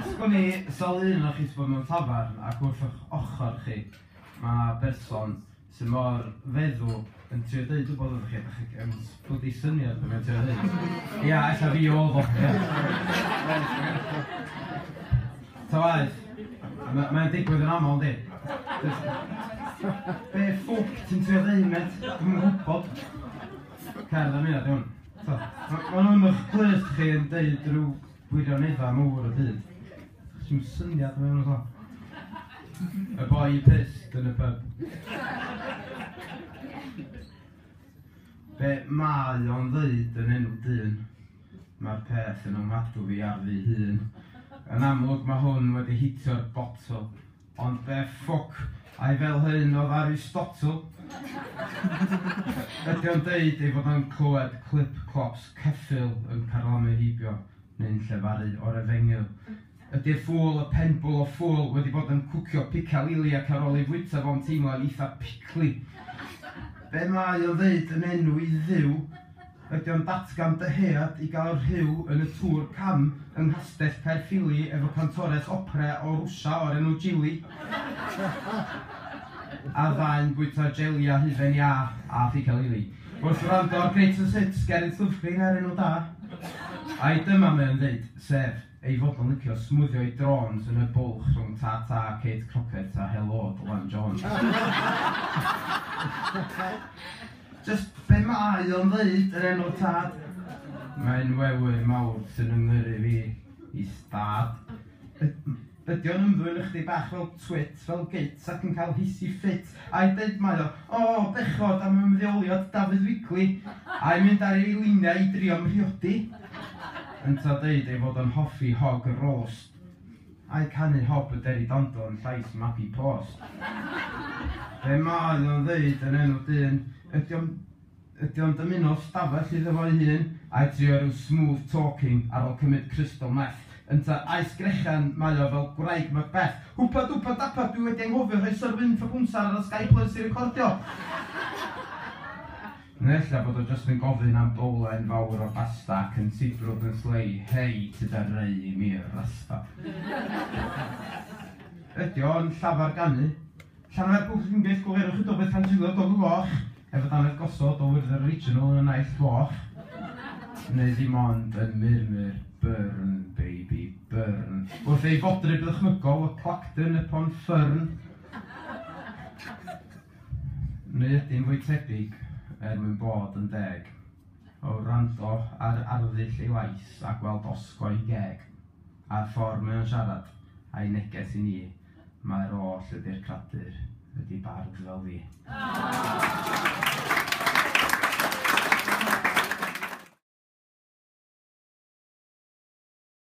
Sgwn i sawl un o'ch chi sy'n bod mewn tafarn ac wrth o'ch ochr chi, mae berson sy'n mor feddw yn trio dweud o bod ydych chi, ydych chi'n bod i syniad yn trio dweud. Ia, ella fi oedd o. Ta waith, mae'n digwydd yn aml, di. Be ffwc ti'n trio dweud, met? Dwi'n gwybod. Cerdd am hynna, di hwn. Mae nhw'n eich glust chi yn dweud rhyw gwirioneddau mawr o byd. Ti'n syniad mewn o. Y boi pissed yn y pub. Be mae o'n ddeud yn enw dyn, mae'r peth yn ymwadw fi ar fi hun. Yn amlwg mae hwn wedi hitio'r botol, ond be ffwc a'i fel hyn oedd Aristotle. Ydy o'n deud ei fod o'n clywed clip-clops ceffyl yn carlamu heibio neu'n llefaru o'r efengyl. Ydy'r ffwl y penbwl o ffwl wedi bod yn cwcio piccalili ac ar ôl ei fwyta fo'n teimlo'n eitha picli. Be mae o'n ddeud yn enw i ddiw, ydy o'n datgan dyhead i gael rhyw yn y tŵr cam yng Nghastell Caerffili efo cantores opera o Rwsia o'r enw Gili. A dda'n bwyta gelia hufen ia a piccalili. Wrth wrando o'r Greatest Hits, Gerrit Llwfryn ar enw da. A'i dyma mae'n ddeud, sef ei fod yn licio smwddio i drones yn y bwlch rhwng Tata, Kate Crockett a Hello, Dylan Jones. Just be mae o'n ddeud yn enw tad? Mae'n wewyr mawr sy'n ynghyru fi i stad. Ydy o'n ymddwyn ychydig bach fel twit, fel gits ac yn cael hisi ffit. A'i dweud mae o, bechod am ymddeoliad Dafydd Wigli. A'i mynd ar ei luniau i drio mhriodi. Yn ta dweud ei fod yn hoffi hog roast. A'i canu hob y Deri Dondo yn llais Mabby Post. Be mae o'n dweud yn enw dyn, ydy o'n dymuno stafell iddo fo'i hun, a'i trio rhyw smooth talking ar ôl cymryd crystal meth. Ynta a'i sgrechan mae o fel gwraig Macbeth. Hwpa dwpa dapa dwi wedi anghofio rhoi syrfyn ffo bwmsar ar y Sky Plus i recordio. Nella bod o just yn gofyn am bowlen fawr o basta ac yn sibrwd yn slei, hei, tyda rei i mi'r rasta. Ydy o'n llafar ganu. Llanfair bwch yn beth gofierwch i dobeth Angelo Gogwgoch, efo dannedd gosod o wyrdd yr original yn y naill foch. Neu ddim ond yn murmur, burn, baby, burn. Wrth ei fodryb ddychmygol o Clacton upon Fern. Neu ydy'n fwy tebyg, mwyn bod yn deg, o wrando ar arddull ei lais a gweld osgoi geg. A'r ffordd mae'n siarad, a'i neges i ni, mae'r oll ydy'r cradur, ydy bardd fel fi.